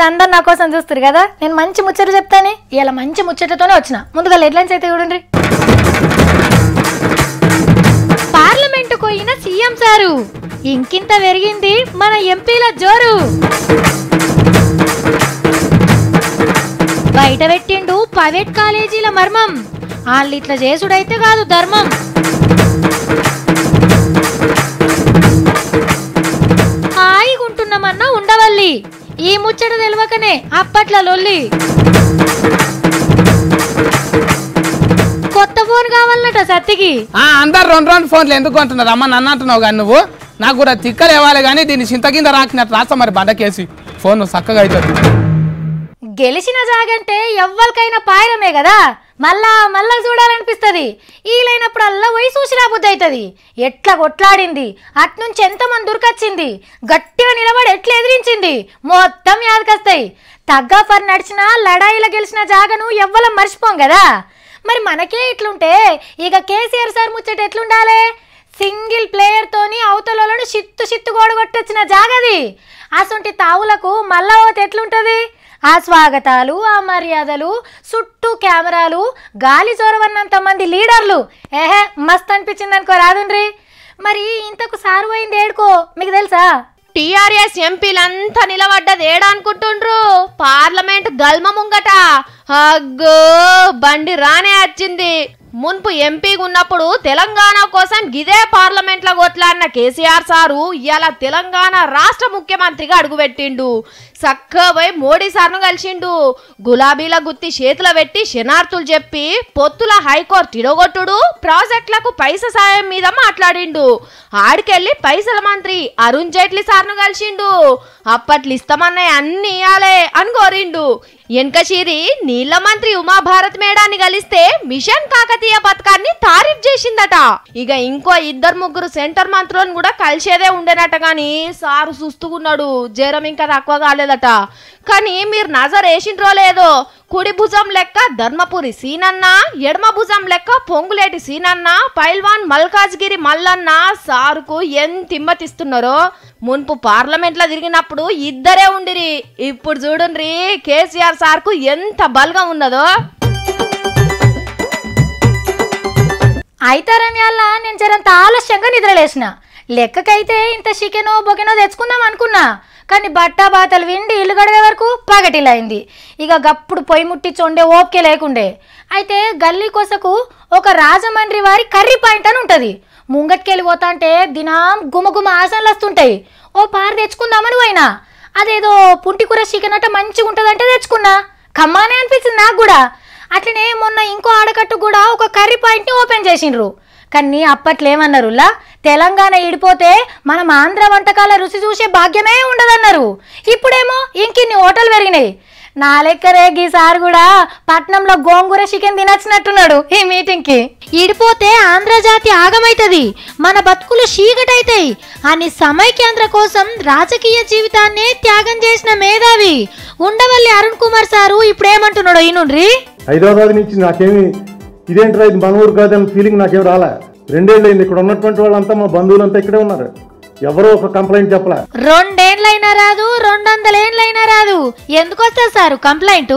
మీరు అందరు నా కోసం చూస్తారు కదా, నేను మంచి ముచ్చట చెప్తాను. ఇలా మంచి ముచ్చటతోనే వచ్చిన. ముందుగా హెడ్లైన్స్ అయితే చూడండి. పార్లమెంటుకు పోయిన సీఎం సారు, ఇంకింత పెరిగింది మన ఎంపీల జోరు. బయట పెట్టిండు ప్రైవేట్ కాలేజీల మర్మం, వాళ్ళు ఇట్లా చేసుడైతే కాదు ధర్మం. హాయిగుంటున్నామన్నా ఉండవల్లి, ఈ ముచ్చట తెలవకనే అప్పట్ల లొల్లి. కొత్త ఫోన్ కావాలట సత్తికి. అందరు రెండు ఫోన్లు ఎందుకు అంటున్నారు అమ్మ? నన్ను అంటున్నావు కానీ నువ్వు. నాకు కూడా తిక్కలు ఇవ్వాలి కానీ దీన్ని చింత కింద రాకినట్టు రాస్తా మరి బండకేసి ఫోన్ చక్కగా అవుతుంది. గెలిచిన జాగంటే ఎవ్వరికైనా పాయరమే కదా, మళ్ళా చూడాలనిపిస్తుంది. ఈలైనప్పుడు అల్లా పోయి చూసి రాబుద్ది అవుతుంది. ఎట్లా కొట్లాడింది, అట్నుంచి ఎంతమంది దొరికొచ్చింది, గట్టిగా నిలబడి ఎట్లా ఎదిరించింది, మొత్తం యాదకొస్తాయి. తగ్గాఫర్ నడిచిన లడాయిలో గెలిచిన జాగను ఎవ్వరం మర్చిపోం కదా. మరి మనకే ఇట్లుంటే ఇక కేసీఆర్ సార్ ముచ్చట ఎట్లుండాలి? సింగిల్ ప్లేయర్ తోని అవతలను చిత్తు గోడగొట్టొచ్చిన జాగది. అసొంటి తావులకు మళ్ళా పోతే ఎట్లుంటది? ఆ స్వాగతాలు, ఆ మర్యాదలు, చుట్టూ కెమెరాలు, గాలి చొరవన్నంత మంది లీడర్లు, మస్త్ అనిపించింది అనుకో రాదుండ్రి. మరి ఇంతకు సారు పోయింది ఏడుకో మీకు తెలుసా? టీఆర్ఎస్ ఎంపీలంతా నిలబడ్డది ఏడనుకుంటుండ్రు? పార్లమెంట్ గల్మ ముంగట. అగ్గో బండి రానే వచ్చింది. మున్పు ఎంపీగా ఉన్నప్పుడు తెలంగాణ కోసం గిదే పార్లమెంట్ లో కొట్లాడిన కేసీఆర్ సారు ఇవాళ తెలంగాణ రాష్ట్ర ముఖ్యమంత్రిగా అడుగుపెట్టిండు. చక్కబోయి మోడీ సార్ను కలిసిండు. గులాబీల గుత్తి చేతుల పెట్టి శనార్థులు చెప్పి పొత్తుల హైకోర్టు ఇడగొట్టుడు, ప్రాజెక్టులకు పైస సాయం మీద మాట్లాడిండు. ఆడికెళ్ళి పైసల మంత్రి అరుణ్ జైట్లీ సార్ను కలిసిండు. అప్పట్లు ఇస్తామన్నాయి అన్ని ఇయ్యాలే అని కోరిండు. ఎన్కశీరి నీళ్ల మంత్రి ఉమాభారత్ మేడాన్ని కలిస్తే మిషన్ కాకతీయ పథకాన్ని తారీఫ్ చేసిందట. ఇక ఇంకో 2-3 సెంటర్ మంత్రులను కూడా కలిసేదే ఉండేనట. గాని సారు సుస్తుకున్నాడు, జ్వరం ఇంకా తక్కువ కాలేదట. కానీ మీరు నజర్ వేసిండ్రో లేదో, కుడి భుజం లెక్క ధర్మపురి సీనన్న, ఎడమ భుజం లెక్క పొంగులేటి సీనన్న, పైల్వాన్ మల్కాజ్గిరి మల్లన్న సారుకు ఎంత హిమ్మతిస్తున్నారో. మున్పు పార్లమెంట్ లో తిరిగినప్పుడు ఇద్దరే ఉండిరి. ఇప్పుడు చూడండి కేసీఆర్ సార్కు ఎంత బలగం ఉన్నదో. అయితారమ్యాల నేను జరంత ఆలస్యంగా నిద్రలేసిన. లెక్కకైతే ఇంత చికెనో బొకెనో తెచ్చుకుందాం అనుకున్నా. కానీ బట్టా బాతలు విండి ఇల్లు గడివే వరకు పగటిలైంది. ఇక గప్పుడు పొయ్యి ముట్టించోండే ఓపికే లేకుండే. అయితే గల్లీ కొసకు ఒక రాజమండ్రి వారి కర్రీ పాయింట్ అని ఉంటుంది. ముంగట్కెళ్ళి పోతా అంటే దినం గుమగుమ ఆసనలు వస్తుంటాయి. ఓ పారు తెచ్చుకుందామని పోయినా. అదేదో పుంటికూర చికెన్ అట్ట మంచిగా ఉంటుందంటే తెచ్చుకున్నా. కమ్మానే అనిపించింది నాకు కూడా. అట్లనే మొన్న ఇంకో ఆడకట్టు కూడా ఒక కర్రీ పాయింట్ని ఓపెన్ చేసిండ్రు. కానీ అప్పట్లేమన్నారులా, తెలంగాణ ఇడిపోతే మనం ఆంధ్ర వంటకాల రుచి చూసే భాగ్యమే ఉండదన్నారు. ఇప్పుడేమో ఇంకిన్ని హోటల్ పెరిగినాయి. నా లెక్కరే గీసారి కూడా పట్నంలో గోంగూర చికెన్ తినచ్చినట్టున్నాడు ఈ మీటింగ్ కి. ఇడిపోతే ఆంధ్ర జాతి ఆగమైతది, మన బతుకులు చీకటైతాయి అని సమైక్యాంధ్ర కోసం రాజకీయ జీవితాన్ని త్యాగం చేసిన మేధావి ఉండవల్లి అరుణ్ కుమార్ సారు ఇప్పుడేమంటున్నాడో ఈనుండ్రి. హైదరాబాద్ నుంచి నాకేమి ఇదేంట్రా ఇది మన ఊరు కాదని ఫీలింగ్ నాకేం రాలే. 2 ఏళ్ళైంది ఇక్కడ ఉన్నటువంటి వాళ్ళంతా మా బంధువులంతా ఇక్కడే ఉన్నారు. ఎవరో ఒక కంప్లైంట్ చెప్పలే. 2 ఏళ్ళైనా రాదు, 200 ఏళ్ళైనా రాదు. ఎందుకు వస్తారు సారు కంప్లైంట్?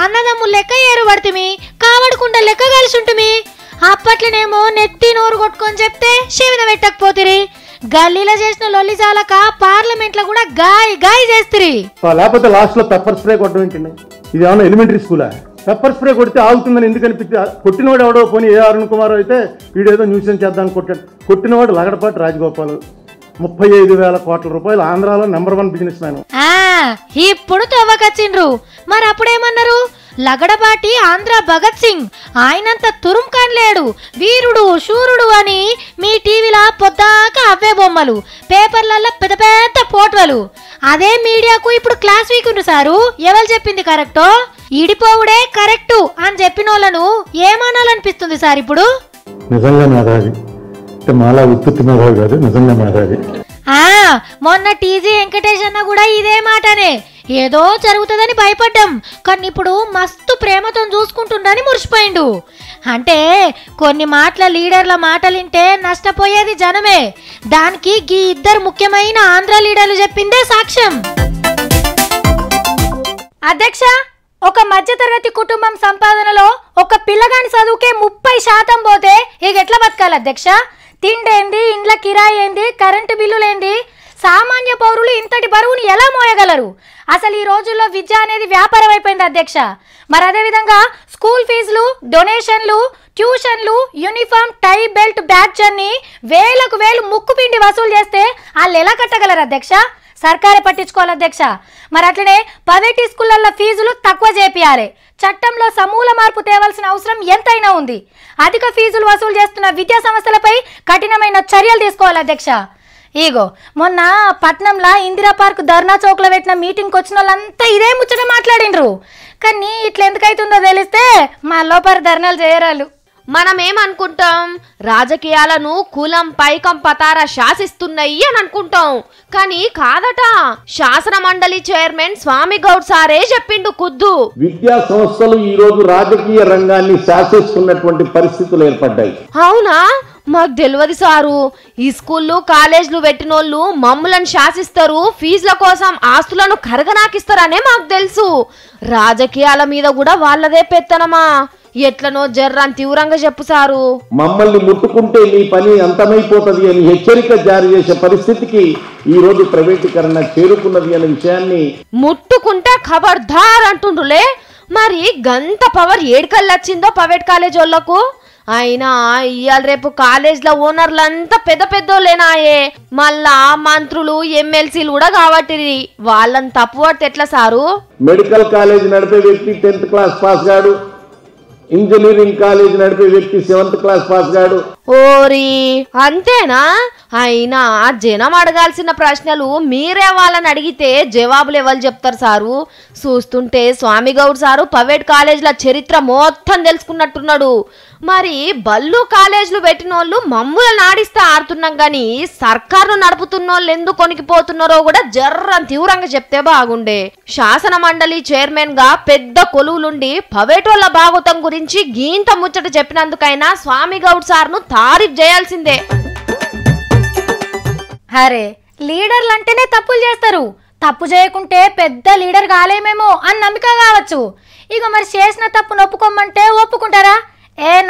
అన్నదమ్ములు లెక్క ఏరుబడితిమి, కావడకుండ లెక్క కలిసి ఉంటుమి. అప్పట్లనేమో నెత్తి నోరు కొట్టుకొని చెప్తే చెవిన పెట్టకపోతిరి. గల్లీలో చేసిన లొల్లి చాలక పార్లమెంట్ లో కూడా గాయ చేస్తురి. లేకపోతే లాస్ట్ లో పెప్పర్ స్ప్రే కొట్టడం. ఇది ఏమన్నా ఎలిమెంటరీ స్కూలా? పెప్పర్ స్ప్రే కొడితే ఆగుతుందని ఎందుకు అనిపించి కొట్టినవాడు ఎవడో పోనీ ఏ అరుణ్ కుమార్ అయితే వీడేదో న్యూసెన్స్ చేద్దామని కొట్టాడు. కొట్టినవాడు లగడపాటి రాజగోపాల్. 35,000 కోట్ల రూపాయలు ఆంధ్రాలో నంబర్ 1 బిజినెస్ మ్యాన్. ఇప్పుడు తవ్వకొచ్చిండ్రు. మరి అప్పుడేమన్నారు? లగడపాటి ఆంధ్ర భగత్ సింగ్, ఆయనంత తురుంకాన్ లేడు, వీరుడు శూరుడు అని మీ టీవీలో పొద్దాక అవే బొమ్మలు, పేపర్లలో పెద్ద పెద్ద ఫోటోలు. అదే మీడియాకు ఇప్పుడు క్లాస్ వీక్ ఉండు సారు. ఎవరు చెప్పింది కరెక్టో? ఇడిపోవుడే కరెక్టు అని చెప్పిన వాళ్ళను ఏమనాలనిపిస్తుంది సార్ ఇప్పుడు? నిజంగా మేధావి, మాలా ఉత్పత్తి మేధావి కాదు, నిజంగా మేధావి. మొన్న టీజీ వెంకటేష్ అన్న కూడా ఇదే మాటనే. ఏదో జరుగుతుందని భయపడ్డాం, కానీ ఇప్పుడు మస్తు ప్రేమతో చూసుకుంటుండని మురిసిపోయిండు. అంటే కొన్ని మాటల లీడర్ల మాటలింటే నష్టపోయేది జనమే. దానికి ఈ 2 ముఖ్యమైన ఆంధ్ర లీడర్లు చెప్పిందే సాక్ష్యం. అధ్యక్ష, ఒక మధ్యతరగతి కుటుంబం సంపాదనలో ఒక పిల్లగాని చదువుకే 30% పోతే ఇక ఎట్లా బతకాలి అధ్యక్ష? తిండేంది, ఇండ్ల కిరాయి ఏంది, కరెంటు బిల్లులేంది, సామాన్య పౌరులు ఇంతటి బరువుని ఎలా మోయగలరు? అసలు ఈ రోజుల్లో విద్య అనేది వ్యాపారం అయిపోయింది అధ్యక్ష. మరి అదేవిధంగా స్కూల్ ఫీజులు, డొనేషన్లు, ట్యూషన్లు, యూనిఫామ్, టై, బెల్ట్, బ్యాడ్జ్ అన్ని వేలకు వేలు ముక్కు పిండి వసూలు చేస్తే వాళ్ళు ఎలా కట్టగలరు అధ్యక్ష? సర్కారే పట్టించుకోవాలి అధ్యక్ష. మరి అట్లనే ప్రైవేట్ స్కూళ్ళల్లో ఫీజులు తక్కువ చేపియాలి. చట్టంలో సమూల మార్పు తేవాల్సిన అవసరం ఎంతైనా ఉంది. అధిక ఫీజులు వసూలు చేస్తున్న విద్యా సంస్థలపై కఠినమైన చర్యలు తీసుకోవాలి అధ్యక్ష. ఇగో మొన్న పట్నంలో ఇందిరా పార్క్ ధర్నా చౌక్లో పెట్టిన మీటింగ్కి వచ్చిన వాళ్ళంతా ఇదే ముచ్చట మాట్లాడిండ్రు. కానీ ఇట్లా ఎందుకైతుందో తెలిస్తే మా లోపల ధర్నాలు చేయరాలు. మనమేమనుకుంటాం, రాజకీయాలను కులం పైకం పతారా శాసిస్తున్నాయి అని అనుకుంటాం. కానీ కాదట. శాసన మండలి చైర్మన్ స్వామి గౌడ్ సారే చెప్పిండు కుద్దు. విద్యా సంస్థలు ఈ రోజు రాజకీయ రంగాన్ని శాసిస్తున్నటువంటి పరిస్థితులు ఏర్పడ్డాయి. అవునా? మాకు తెలియదు సారు. ఈ స్కూళ్ళు కాలేజీలు పెట్టినోళ్ళు మమ్ములను శాసిస్తారు, ఫీజుల కోసం ఆస్తులను కరగనాకిస్తారనే మాకు తెలుసు. రాజకీయాల మీద కూడా వాళ్ళదే పెత్తనమా? ఎట్లనో జర్రాన్ తీవ్రంగా చెప్పు సారు. మమ్మల్ని ముట్టుకుంటే నీ పని అంతమైపోతుంది అని హెచ్చరిక జారీ చేసే పరిస్థితికి ఈ రోజు ప్రైవేటీకరణ చేరుకున్నది అనే విషయాన్ని ముట్టుకుంటే ఖబర్దార్ అంటుండ్రులే. మరి గంత పవర్ ఏడుకల్లొచ్చిందో ప్రైవేట్ కాలేజ్ వాళ్ళకు. అయినా ఇవాళ రేపు కాలేజ్ల ఓనర్లంతా పెద్ద పెద్దోళ్ళేనాయే. మళ్ళా మంత్రులు, ఎమ్మెల్సీలు కూడా కాబట్టి వాళ్ళని తప్పు పడితే ఎట్లా సారు? మెడికల్ కాలేజ్ నడిపే వ్యక్తి 10th క్లాస్ పాస్ గాడు, ఇంజనీరింగ్ కాలేజ్ నడిపే వ్యక్తి 7th క్లాస్ పాస్ గాడు. ఓరి అంతేనా? అయినా జనం అడగాల్సిన ప్రశ్నలు మీరే వాళ్ళని అడిగితే జవాబులు ఎవరు చెప్తారు సారు? చూస్తుంటే స్వామి గౌడ్ సారు ప్రైవేట్ కాలేజీల చరిత్ర మొత్తం తెలుసుకున్నట్టున్నాడు. మరి బళ్ళు కాలేజీలు పెట్టినోళ్ళు మమ్ములను ఆడిస్తే ఆడుతున్నాం గాని సర్కారును నడుపుతున్నోళ్ళు ఎందుకు కొనికిపోతున్నారో కూడా జర్రం తీవ్రంగా చెప్తే బాగుండే. శాసన మండలి చైర్మన్ గా పెద్ద కొలువులుండి ప్రైవేటోళ్ళ భాగవతం గురించి గీంత ముచ్చట చెప్పినందుకైనా స్వామి గౌడ్ సార్ను తారీఫ్ చేయాల్సిందే. అరే, లీడర్లు అంటేనే తప్పులు చేస్తారు. తప్పు చేయకుంటే పెద్ద లీడర్ కాలేమేమో అని నమ్మిక కావచ్చు. ఇక మరి చేసిన తప్పు నొప్పుకోమంటే ఒప్పుకుంటారా?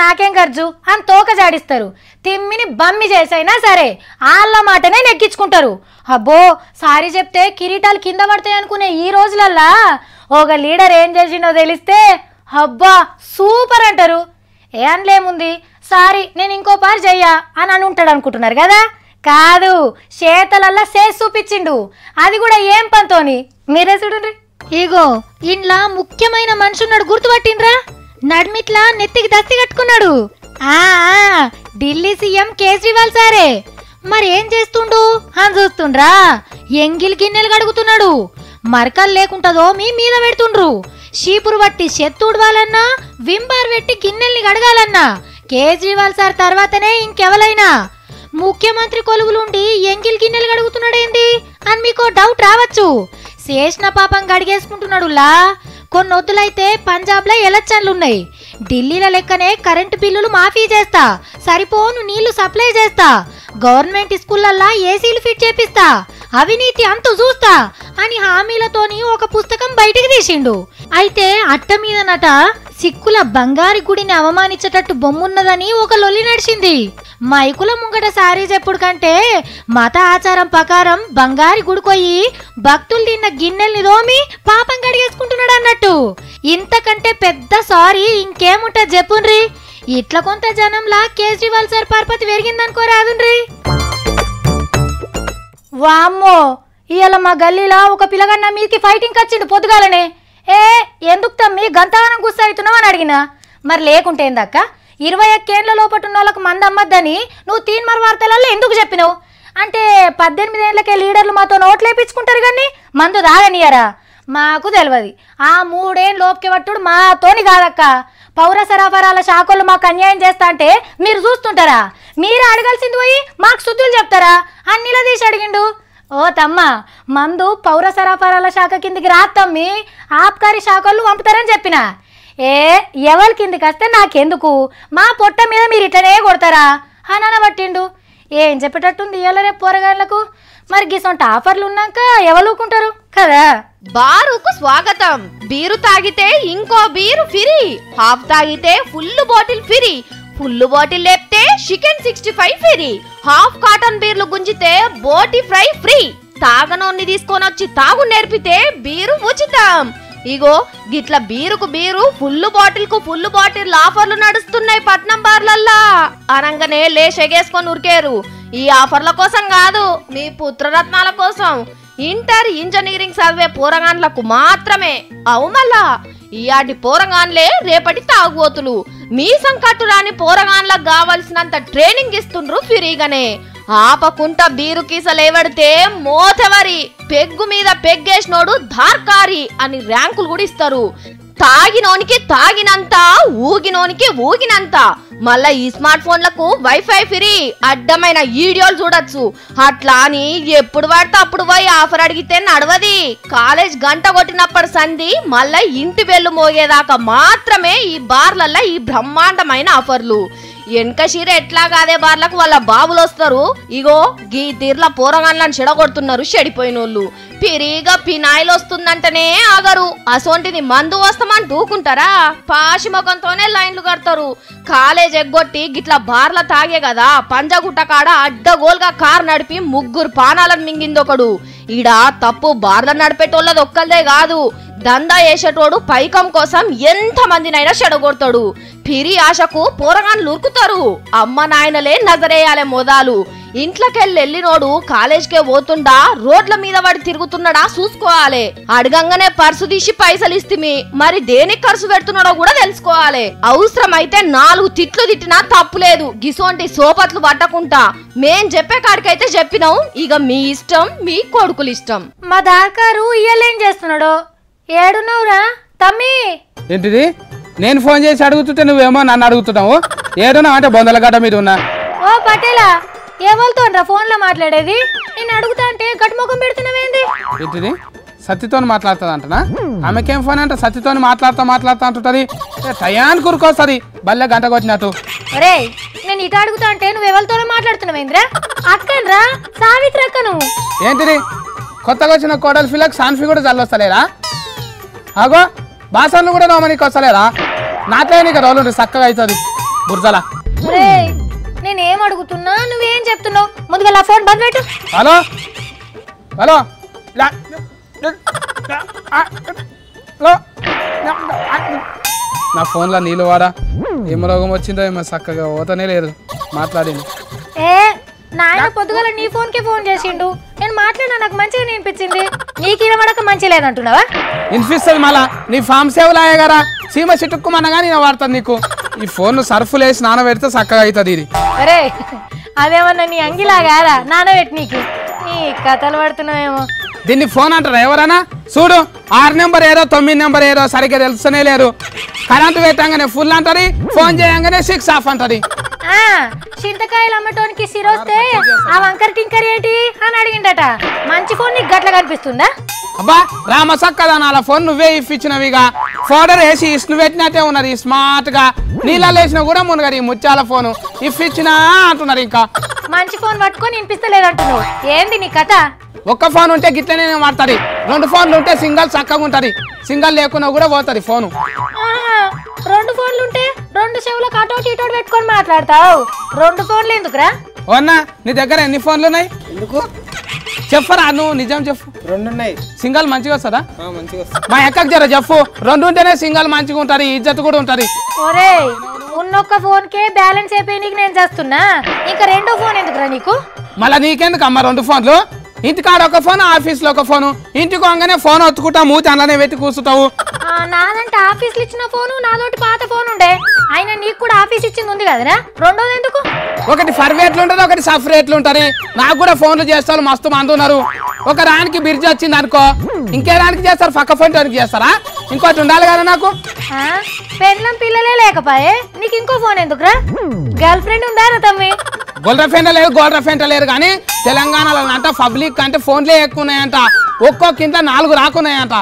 నాకేం గర్జు అని తోక జాడిస్తారు. తిమ్మిని బమ్మి చేసైనా సరే వాళ్ళ మాటనే నెగ్గించుకుంటారు. అబ్బో, సారీ చెప్తే కిరీటాలు కింద పడతాయి అనుకునే ఈ రోజులల్లా ఒక లీడర్ ఏం చేసిండో తెలిస్తే అబ్బా సూపర్ అంటారు. అనలేముంది, సారీ నేను ఇంకో పారి చెయ్యా అని ఉంటాడు అనుకుంటున్నారు కదా? కాదు, చేతలల్లా చేసి చూపించిండు. అది కూడా ఏం పనితోని మీరే చూడండి. ఇగో ఇంట్లో ముఖ్యమైన మనిషి ఉన్నాడు, గుర్తుపట్టిండ్రా? నడ్మిట్లా నెత్తికి దస్తి కట్టుకున్నాడు. ఢిల్లీ సీఎం కేజ్రీవాల్ సారే. మరి ఏం చేస్తుండు అని చూస్తుండ్రా? ఎంగిల్ గిన్నెలు కడుగుతున్నాడు. మరకలు లేకుంటదో మీ మీద పెడుతుండ్రు. షీపురు బట్టి చెత్తూడవాలన్నా, వింబార్ పెట్టి గిన్నెల్ని కడగాలన్నా కేజ్రీవాల్ సార్ తర్వాతనే ఇంకెవరైనా. ముఖ్యమంత్రి కొలువులుండి ఎంగిల్ గిన్నెలు కడుగుతున్నాడేంది అని మీకు డౌట్ రావచ్చు. చేసిన పాపం గడిగేసుకుంటున్నాడులా. కొన్ని వద్దులైతే పంజాబ్లో ఎలక్షన్లున్నాయి. ఢిల్లీలో లెక్కనే కరెంటు బిల్లులు మాఫీ చేస్తా, సరిపోను నీళ్లు సప్లై చేస్తా, గవర్నమెంట్ స్కూళ్ళల్లా ఏసీలు ఫిట్ చేపిస్తా, అవినీతి అంతు చూస్తా అని హామీలతోని ఒక పుస్తకం బయటికి తీసిండు. అయితే అట్ట మీదనట సిక్కుల బంగారి గుడిని అవమానించేటట్టు బొమ్మున్నదని ఒక లొల్లి నడిచింది. మైకుల ముంగట సారీ చెప్పుడు కంటే మత ఆచారం ప్రకారం బంగారి గుడికొయ్యి భక్తులు తిన్న గిన్నెల్ని దోమి పాపం కడిగేసుకుంటున్నాడు అన్నట్టు. ఇంతకంటే పెద్ద సారీ ఇంకేముంటది చెప్పుండ్రి. ఇట్లా కొంత జనంలా కేజ్రీవాల్ సార్ పరపతి పెరిగిందనుకో రాదుండ్రి. వామ్మో, ఇవాళ మా గల్లీలో ఒక పిల్లగాడు నా మీదకి ఫైటింగ్ వచ్చిండు పొద్దుగాలనే. ఎందుకు తమ్మి గంతగానం గుస్స అవుతున్నావు అని అడిగినా. మరి లేకుంటే ఏందక్క, 21 ఏళ్ల లోపటున్న వాళ్ళకి మంది అమ్మద్దని నువ్వు తీన్మర్ వార్తలలో ఎందుకు చెప్పినావు అంటే 18 ఏళ్లకే లీడర్లు మాతో నోట్లేపించుకుంటారు కానీ మందు తాగనియరా? మాకు తెలియదు. ఆ 3 ఏళ్ళు లోపుకి పట్టుడు మాతోని కాదక్క. పౌర సరఫరాల శాఖలు మాకు అన్యాయం చేస్తా అంటే మీరు చూస్తుంటారా? మీరు అడగాల్సింది పోయి మాకు శుద్ధులు చెప్తారా అని నిలదీసి అడిగిండు. ఓ తమ్మ, మందు పౌర సరఫరాల శాఖ కిందికి రాత్తమ్మి, ఆబ్కారీ శాఖలు పంపుతారని చెప్పిన. ఎవరి కిందికి వస్తే నాకెందుకు, మా పొట్ట మీద మీరు ఇట్లనే కొడతారా అని అనబట్టిండు. ఏం చెప్పేటట్టుంది ఇవాళ రేపు పోరగాళ్ళకు. మరి గిసొంటి ఆఫర్లు ఉన్నాక ఎవరు ఊకుంటారు కదా. బారుకు స్వాగతం. బీరు తాగితే ఇంకో బీరు ఫ్రీ, హాఫ్ తాగితే full bottle free, full bottle లేపితే చికెన్ 65 ఫ్రీ, హాఫ్ కాటన్ బీర్లు గుంజితే బోటి ఫ్రై ఫ్రీ, తాగనోన్ని తీసుకొని వచ్చి తాగు నేర్పితే బీరు ఉచితం. ఇగో గిట్ల బీరుకు బీరు, ఫుల్ బాటిల్ కు ఫుల్ బాటిల్ ఆఫర్లు నడుస్తున్నాయి పట్నం బార్లల్లా. అనంగానే లేషెగేసుకొని ఉరికేరు. ఈ ఆఫర్ల కోసం కాదు, మీ పుత్రరత్నాల కోసం, ఇంటర్ ఇంజనీరింగ్ చదివే పోరగాన్లకు మాత్రమే. అవు మళ్ళా ఇయాటి పోరగాన్లే రేపటి తాగుబోతులు. మీ సంకట్టు రాని పోరగాన్లకు కావలసినంత ట్రైనింగ్ ఇస్తుండ్రు ఫ్రీగానే. ఆపకుంట బీరు కీసలేవడితే మోతెవరి, పెగ్గు మీద పెగ్గేసినోడు ధార్కారి అని ర్యాంకులు కూడా ఇస్తారు. తాగినోనికి తాగినంత, ఊగినోనికి ఊగినంత. మళ్ళా ఈ స్మార్ట్ ఫోన్లకు వైఫై ఫ్రీ, అడ్డమైన వీడియోలు చూడొచ్చు. అట్లా అని ఎప్పుడు పడితే అప్పుడు పోయి ఆఫర్ అడిగితే నడవది. కాలేజ్ గంట కొట్టినప్పటి సంధి మళ్ళా ఇంటి వెళ్ళు మోగేదాకా మాత్రమే ఈ బార్లల్లో ఈ బ్రహ్మాండమైన ఆఫర్లు. వెనక చీర ఎట్లా కాదే బార్లకు వాళ్ళ బాబులు వస్తారు. ఇగో గీ తీర్ల పోరగాన్లను చెడగొడుతున్నారు చెడిపోయినోళ్ళు. పిరిగా పినాయిలు వస్తుందంటేనే ఆగరు. అసోంటిది మందు వస్తామని దూకుంటారా? పాషి ముఖంతోనే లైన్లు కడతారు. కాలేజ్ ఎగ్గొట్టి గిట్లా బార్ల తాగే కదా పంజగుట్ట కాడ అడ్డగోల్గా కారు నడిపి 3 పానాలను మింగిందొకడు. ఈడ తప్పు బార్ల నడిపేటోళ్ళది ఒక్కల్దే కాదు, దందా వేసేటోడు పైకం కోసం ఎంత మందినైనా చెడగొడతాడు. పిరి ఆశకు పోరగాన్లు ఉరుకుతారు. అమ్మ నాయనలే నజరేయాలే మోదాలు. ఇంట్లోకెళ్ళినోడు కాలేజ్కే పోతుండా రోడ్ల మీద వాడు తిరుగుతున్నాడా చూసుకోవాలి. అడగంగానే పర్సు తీసి పైసలు ఇస్తిమి, మరి దేనికి ఖర్చు పెడుతున్నాడో కూడా తెలుసుకోవాలి. అవసరమైతే 4 తిట్లు తిట్టినా తప్పులేదు. గిసోంటి సోపట్లు పట్టకుంటా మేం చెప్పే కాడికైతే చెప్పినాం. ఇక మీ ఇష్టం, మీ కొడుకులు ఇష్టం. మా దాకారు ఇయ్యలేం చేస్తున్నాడు. ఏడున్నావురా తమ్మి? ఏంటిది? నేను ఫోన్ చేసి అడుగుతుంటే నువ్వేమో నన్ను అడుగుతున్నావు. ఏడున్నావు అంటే బొందల గడ్డ మీద ఉన్నా. ఓ పటేలా, ఎవరితోనరా ఫోన్లో మాట్లాడేది? నేను అడుగుతా అంటే గట్టుముఖం పెడుతున్నావేంది? ఏంటిది? సత్తితో మాట్లాడుతుంది అంటనా? ఆమెకేం ఫోన్ అంటే సత్తితో మాట్లాడుతా అంటుంటది. టయానికి కురుకొస్తుంది బల్లె గంట కొట్టినట్టు. రే, నేను ఇటు అడుగుతా అంటే నువ్వు ఎవరితోనో మాట్లాడుతున్నావేంద్రా? అక్కనరా సావిత్రి అక్క నువ్వు. ఏంటిది? కొత్తగా వచ్చిన కోడలు ఫిలకు సాన్ఫీ కూడా చల్లొస్తలేరా? అగో బాసన్లు కూడా నోమనికి వస్తలేరా? నాతో నీకు రోజులు చక్కగా అవుతుంది బుర్జలా. రే, నేనేం అడుగుతున్నా నువ్వేం చెప్తున్నావు? ముందుగా నా ఫోన్ బంద్ పెట్టు. హలో హలో నా ఫోన్లో నీళ్ళు వాడా ఏమో రోగం వచ్చిందో ఏమో చక్కగా పోతనే లేదు మాట్లాడింది. ఏ నాయన పొద్దుగల నీ ఫోన్కి ఫోన్ చేసిండు, నేను మాట్లాడినా నాకు మంచిగా అనిపించింది. నీకు ఇనబడక మంచి లేదంటున్నావా? వినిపిస్తుంది మళ్ళా. నీ ఫామ్ సేవలు అయ్యగారా సీమ చిట్టుక్కుమన్నగా నేను వాడతాను నీకు. ఈ ఫోన్ సర్ఫులు వేసి నానబెడితే చక్కగా అవుతుంది ఇది. అరే అదేమన్నా నీ అంగిలాగారా నానబెట్టి నీకు? నీ కథలు పడుతున్నావేమో. దీన్ని ఫోన్ అంటారా ఎవరన్నా? చూడు 6 నెంబర్ ఏదో 9 నెంబర్ ఏదో సరిగ్గా తెలుస్తూనే లేరు. కరెంటు పెట్టంగానే ఫుల్ అంటది, ఫోన్ చేయంగానే 6 ఆఫ్ అంటది. చింతకాయలు అమ్మటోనికి సిరొస్తే ఆ వంకర్ టింకర్ ఏంటి అని అడిగిండట. మంచి ఫోన్ నీకు గట్ల కనిపిస్తుందా? అబ్బా రామసక్కదా నాల ఫోన్ నువ్వే ఇప్పించినవిగా. ఫోల్డర్ వేసి ఇస్ను పెట్టినట్టే ఉన్నది స్మార్ట్ గా. నీళ్ళలో వేసినా కూడా మునగదు ఈ ముత్యాల ఫోను. ఇప్పించినా అంటున్నారు. ఇంకా మంచి ఫోన్ పట్టుకొని వినిపిస్తలేదంటున్నావు. ఏంది నీ కథ? ఒక్క ఫోన్ ఉంటే గిట్లనే వాడుతుంది, 2 ఫోన్లు ఉంటే సింగల్ చక్కగా ఉంటది. సింగల్ లేకున్నా కూడా పోతుంది ఫోను. 2 ఫోన్లు ఉంటే 2 చెవులకు అటోటి ఇటోటి పెట్టుకొని మాట్లాడతావు. 2 ఫోన్లు ఎందుకురా? ఓన్నా నీ దగ్గర ఎన్ని ఫోన్లు ఉన్నాయి? ఎందుకు చెప్పరా నువ్వు నిజం చెప్పు. 2 ఉన్నాయి. సింగల్ మంచిగా వస్తుందా? మంచిగా వస్తుంది. మా ఎక్కకి జర చెప్పు. 2 ఉంటేనే సింగల్ మంచిగా ఉంటది, ఇజ్జత్ కూడా ఉంటది. ఒరే ఉన్నొక్క ఫోన్ కే బ్యాలెన్స్ అయిపోయి నీకు నేను చేస్తున్నా, ఇంకా 2వ ఫోన్ ఎందుకురా నీకు? మళ్ళీ నీకెందుకు అమ్మ 2 ఫోన్లు? ఇంటికాడ ఒక ఫోన్, ఆఫీస్లో ఒక ఫోను. ఇంటికి పోగానే ఫోన్ ఒత్తుకుంటా మూతి అందులోనే పెట్టి కూర్చుంటావు. నాదంటే ఆఫీస్లో ఇచ్చిన ఫోను, నాదోటి పాత ఫోన్ ఉండే. అయినా నీకు కూడా ఆఫీస్ ఇచ్చింది ఉంది కదరా, 2వది ఎందుకు? ఒకటి ఫర్వేట్లు ఉంటుంది, ఒకటి సఫరేట్లు ఉంటుంది. నాకు కూడా ఫోన్లు చేస్తారు మస్తు మంది ఉన్నారు. ఒక రానికి బిర్జి వచ్చింది అనుకో, ఇంకే రానికి చేస్తారు, పక్క ఫోన్ చేస్తారా? ఇంకోటి ఉండాలి కదా నాకు. పెళ్ళం పిల్లలే లేకపోయే నీకు ఇంకో ఫోన్ ఎందుకురా? గర్ల్ ఫ్రెండ్ ఉందా తమ్మి? గోల్డ్ ఫెంట లేదు, గోల్డ్ ఫెంట లేరు. కానీ తెలంగాణలో అంట పబ్లిక్ అంటే ఫోన్లే ఎక్కువ ఉన్నాయంట. ఒక్కొక్క ఇంట్లో 4 రాకున్నాయంట.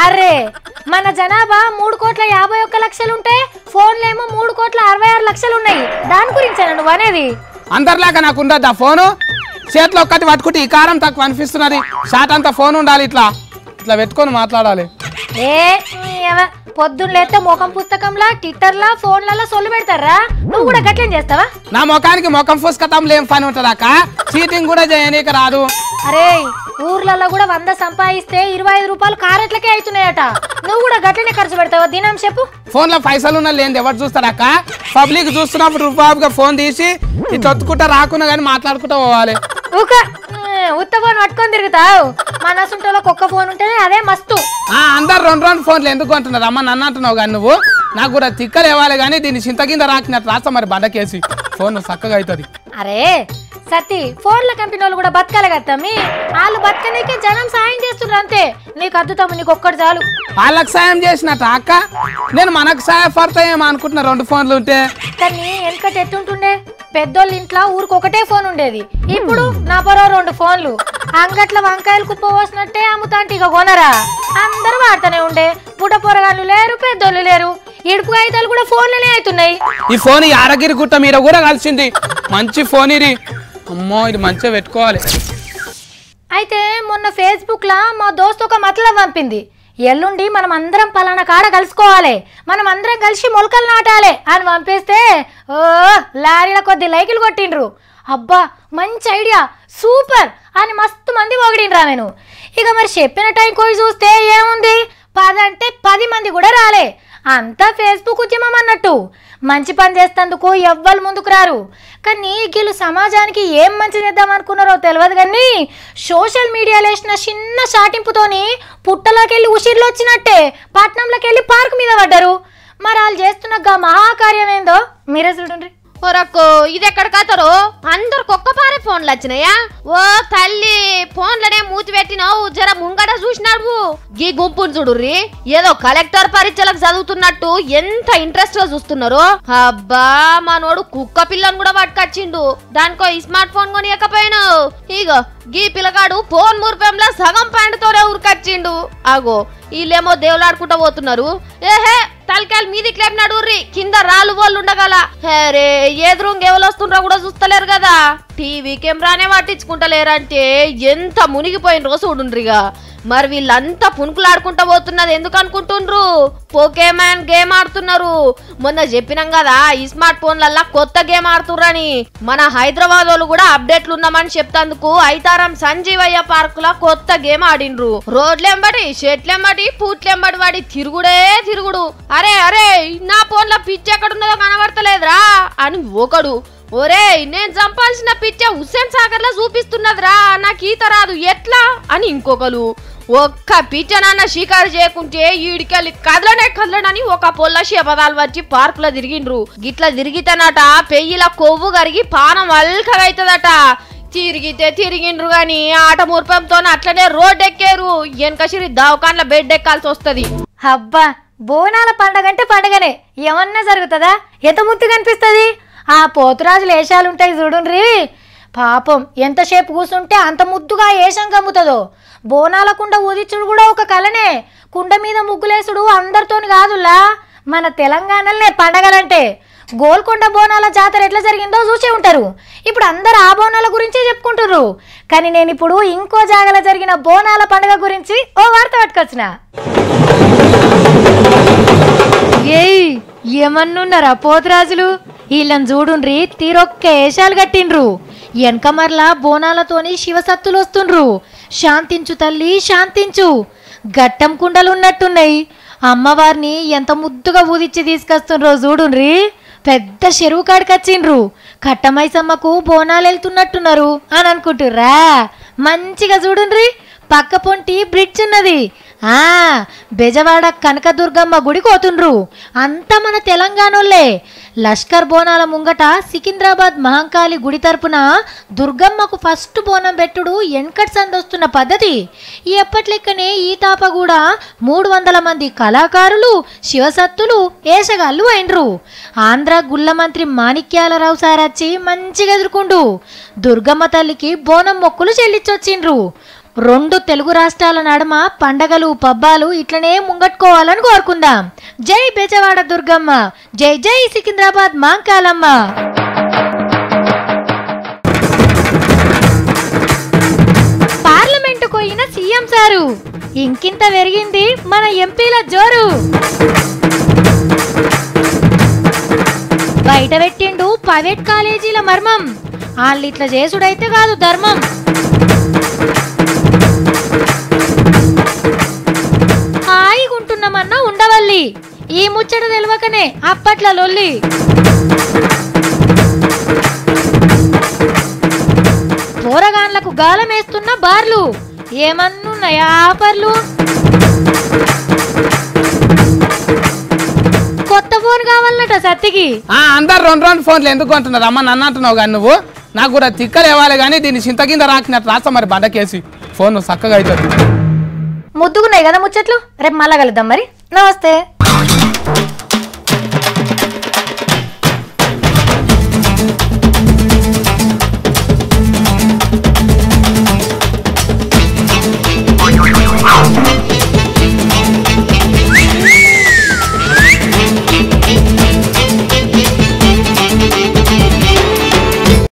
అరే మన జనాభా 3,51,00,000 ఉంటే ఫోన్లేమో 3,66,00,000 ఉన్నాయి. దాని గురించేనా నువ్వు అనేది? అందరిలాగా నాకు ఉండద్దు ఆ ఫోను. చేతిలో ఒక్కటి పట్టుకుంటే ఈ కారం తక్కువ అనిపిస్తున్నది. షాట్ అంతా ఫోన్ ఉండాలి, ఇట్లా ఇట్లా పెట్టుకొని మాట్లాడాలి. పొద్దున్న లేస్తే ముఖం పుస్తకంలా ట్విట్టర్లా ఫోన్లలో సొల్లు పెడతారా? నువ్వు కూడా గట్లేం చేస్తావా? నా ముఖానికి ముఖం పుస్తకంలో ఏం పని ఉంటుందాక? చీటింగ్ కూడా చేయనీక రాదు. అరే ఊర్లలో కూడా 100 సంపాదిస్తే 25 రూపాయలు కారెట్లకే అవుతున్నాయట. నువ్వు కూడా గట్లనే ఖర్చు పెడతావా దినం చెప్పు? ఫోన్ లో పైసలు ఉన్న లేని ఎవరు చూస్తారక్క? పబ్లిక్ చూస్తున్నప్పుడు రూపాయిగా ఫోన్ తీసి ఇట్లా ఒత్తుకుంటా రాకున్నా కానీ మాట్లాడుకుంటా పోవాలి. ఉత్త ఫోన్ పట్టుకొని తిరుగుతావు. మన సొంటలోకి ఒక్క ఫోన్ ఉంటేనే అదే మస్తు. అందరు 2 ఫోన్లు ఎందుకు అంటున్నారు అమ్మ? నన్ను అంటున్నావు కానీ నువ్వు. నాకు కూడా తిక్కలు ఇవ్వాలి కానీ దీన్ని చింత కింద రాకినట్టు రాస్తా మరి బండకేసి ఫోన్ చక్కగా అవుతుంది. అరే సతీ ఫోన్ల కంపెనీ వాళ్ళు కూడా బతకాలి కదా. వాళ్ళు బతకనీకే జనం సాయం చేస్తున్నారు అంతే. నీకు అద్దుతాము, నీకు ఒక్కటి చాలు. వాళ్ళకి సాయం చేసినట్ట అక్క? నేను మనకు సాయపడతాయేమో అనుకుంటున్నా 2 ఫోన్లు ఉంటే. కానీ వెనకటి ఎట్టుంటుండే? పెద్దోళ్ళ ఇంట్లో ఊరికి ఒకటే ఫోన్ ఉండేది. ఇప్పుడు నా పరో 2 ఫోన్లు. అంగట్ల వంకాయలు కుప్ప పోసినట్టే అమ్ముతాంటి. ఇక కొనరా? అందరూ వాడుతూనే ఉండే. పుట్ట పొరగాళ్ళు లేరు, పెద్దోళ్ళు లేరు. ఇడుపు కాగితాలు కూడా ఫోన్లోనే అవుతున్నాయి. ఈ ఫోన్ యాదగిరి గుట్ట మీద కూడా కలిసింది. మంచి ఫోన్ ఇది. అమ్మో ఇది మంచిగా పెట్టుకోవాలి. అయితే మొన్న ఫేస్బుక్ లా మా దోస్తు ఒక మతలబ్ పంపింది. ఎల్లుండి మనం అందరం పలానా కాడ కలుసుకోవాలి, మనం అందరం కలిసి మొలకలు నాటాలి అని పంపిస్తే లారీల కొద్ది లైకులు కొట్టిండ్రు. అబ్బా మంచి ఐడియా, సూపర్ అని మస్తు మంది పొగిడిండ్రా. నేను ఇక మరి చెప్పిన టైం పోయి చూస్తే ఏముంది, 10 అంటే 10 మంది కూడా రాలే. అంతా ఫేస్బుక్ ఉద్యమం అన్నట్టు. మంచి పని చేస్తేందుకు ఎవ్వరు ముందుకు రారు. కానీ వీళ్ళు సమాజానికి ఏం మంచి చేద్దాం అనుకున్నారో తెలియదు. కానీ సోషల్ మీడియాలో వేసిన చిన్న షాటింపుతోని పుట్టలోకి వెళ్ళి ఉసిరిలో వచ్చినట్టే పట్నంలోకి వెళ్ళి పార్క్ మీద పడ్డారు. మరి వాళ్ళు చేస్తున్న మహాకార్యం ఏందో మీరే చూడండి. ఒరక్కో ఇది ఎక్కడ కథరు? అందరికి ఒక్క పారే ఫోన్లు వచ్చినాయా? ఓ తల్లి, ఫోన్లనే మూతి పెట్టినావు, జర ముంగట చూసినాడు. గీ గుంపును చూడుర్రి, ఏదో కలెక్టర్ పరీక్షలకు చదువుతున్నట్టు ఎంత ఇంట్రెస్ట్ గా చూస్తున్నారు. అబ్బా మనోడు కుక్క పిల్లని కూడా పట్టుకొచ్చిండు. దానికో స్మార్ట్ ఫోన్ కొనియకపోయినా ఇగో గీ పిల్లగాడు ఫోన్ మురిపెంలా సగం ప్యాంటుతోనే ఉరికొచ్చిండు. అగో వీళ్ళేమో దేవులాడుకుంటా పోతున్నారు. ఏహే తలకాయలు మీదికి లేపినాడు కింద రాళ్ళు వాళ్ళు ఉండగల. హరే ఎదురుంగ ఎవరు వస్తుండ్రా కూడా చూస్తలేరు కదా. టీవీ కెమెరానే పట్టించుకుంటలేరంటే ఎంత మునిగిపోయిన రోజు చూడుండ్రిగా. మరి వీళ్ళంతా పునుకులాడుకుంటా పోతున్నది ఎందుకు అనుకుంటుండ్రు? పోకేమాన్ గేమ్ ఆడుతున్నారు. మొన్న చెప్పినాం కదా ఈ స్మార్ట్ ఫోన్లల్లా కొత్త గేమ్ ఆడుతుర్రని. మన హైదరాబాద్ వాళ్ళు కూడా అప్డేట్లు ఉన్నామని చెప్తాందుకు ఐతారం సంజీవయ్య పార్క్ లా కొత్త గేమ్ ఆడిండ్రు. రోడ్లెంబడి చెట్లెంబడి పూట్లెంబడి వాడి తిరుగుడే తిరుగుడు. అరే అరే నా ఫోన్ లో పిచ్చి ఎక్కడున్నదో కనబడతలేదురా అని ఒకడు. ఒరే నేను చంపాల్సిన పిచ్చ హుస్సేన్ సాగర్ లా చూపిస్తున్నదిరా, నాకు ఈత రాదు ఎట్లా అని ఇంకొకరు. ఒక్క పిచ్చనన్న షికారు చేయకుంటే ఈడికెళ్ళి కదలనని ఒక పొల్ల శపథాలు వచ్చి పార్క్ లో తిరిగిండ్రు. గిట్లా తిరిగితేనట పెయ్యిల కొవ్వు కరిగి పానం అల్కగా అవుతుందట. తిరిగితే తిరిగిండ్రు గాని ఆట ముర్పంతో అట్లనే రోడ్ ఎక్కారు. వెనకసిరి దవాఖాన్ల బెడ్ ఎక్కాల్సి వస్తుంది. అబ్బా బోనాల పండగ అంటే పండగనే, ఏమన్నా జరుగుతుందా? ఎంత ముద్దుగా అనిపిస్తుంది. ఆ పోతురాజులు వేషాలుంటాయి చూడుండ్రి, పాపం ఎంతసేపు కూర్చుంటే అంత ముద్దుగా ఏషం కమ్ముతుందో. బోనాల కుండ ఊదిచ్చుడు కూడా ఒక కళనే. కుండ మీద ముగ్గులేసుడు అందరితోని కాదులా, మన తెలంగాణలోనే పండగలంటే. గోల్కొండ బోనాల జాతర ఎట్లా జరిగిందో చూసే ఉంటారు. ఇప్పుడు అందరు ఆ బోనాల గురించే చెప్పుకుంటారు. కానీ నేను ఇప్పుడు ఇంకో జాగలో జరిగిన బోనాల పండుగ గురించి ఓ వార్త పట్టుకొచ్చిన. ఏయ్ ఏమన్నున్నారా పోతురాజులు, వీళ్ళని చూడుండ్రి తీరొక్క ఏషాలు కట్టిండ్రు. వెనక మరలా బోనాలతోని శివసత్తులు వస్తుండ్రు. శాంతించు తల్లి శాంతించు. గట్టం కుండలు ఉన్నట్టున్నాయి. అమ్మవారిని ఎంత ముద్దుగా ఊదిచ్చి తీసుకొస్తుండ్రో చూడుండ్రి. పెద్ద చెరువు కాడికొచ్చిండ్రు. కట్టమైసమ్మకు బోనాలు వెళ్తున్నట్టున్నారు అని అనుకుంటుర్రా? మంచిగా చూడుండ్రి, పక్క పొంటి బ్రిడ్జ్ ఉన్నది. బెజవాడ కనకదుర్గమ్మ గుడి కోతుండ్రు. అంతా మన తెలంగాణోళ్ళే. లష్కర్ బోనాల ముంగట సికింద్రాబాద్ మహంకాళి గుడి తరపున దుర్గమ్మకు ఫస్ట్ బోనం పెట్టుడు ఎన్కట్ సందొస్తున్న పద్ధతి. ఎప్పట్లెక్కనే ఈ తాప కూడా 300 మంది కళాకారులు శివసత్తులు ఏషగాళ్ళు అయినరు. ఆంధ్ర గుళ్ళ మంత్రి మాణిక్యాలరావు సార్ వచ్చి మంచిగా ఎదుర్కొండు. దుర్గమ్మ తల్లికి బోనం మొక్కులు చెల్లించొచ్చిండ్రు. 2 తెలుగు రాష్ట్రాల నడుమ పండగలు పబ్బాలు ఇట్లనే ముంగట్టుకోవాలని కోరుకుందాం. జై బెజవాడ దుర్గమ్మ, జై జై సికింద్రాబాద్ మాంకాలమ్మ. చేస్తున్నారు. ఇంకింత పెరిగింది మన ఎంపీల జోరు. బయట పెట్టిండు ప్రైవేట్ కాలేజీల మర్మం. వాళ్ళు ఇట్లా చేసుడైతే కాదు ధర్మం. హాయిగుంటున్నామన్నా ఉండవల్లి, ఈ ముచ్చట తెలవకనే అప్పట్ల లొల్లి. పోరగాన్లకు గాలమేస్తున్న బార్లు, ఏమన్నున్నాయా ఆఫర్లు? కొత్త ఫోన్ కావాలన్నట సత్తికి. అందరు రెండు ఫోన్లు ఎందుకు అంటున్నారు అమ్మ? నన్ను అంటున్నావు కానీ నువ్వు. నాకు కూడా తిక్కలు ఇవ్వాలి కానీ దీన్ని చింత కింద రాకినట్టు రాస్తా మరి బండకేసి. ఫోన్ చక్కగా అవుతుంది. ముద్దుగున్నాయి కదా ముచ్చట్లు. రేపు మళ్ళా కలుద్దాం మరి. నమస్తే.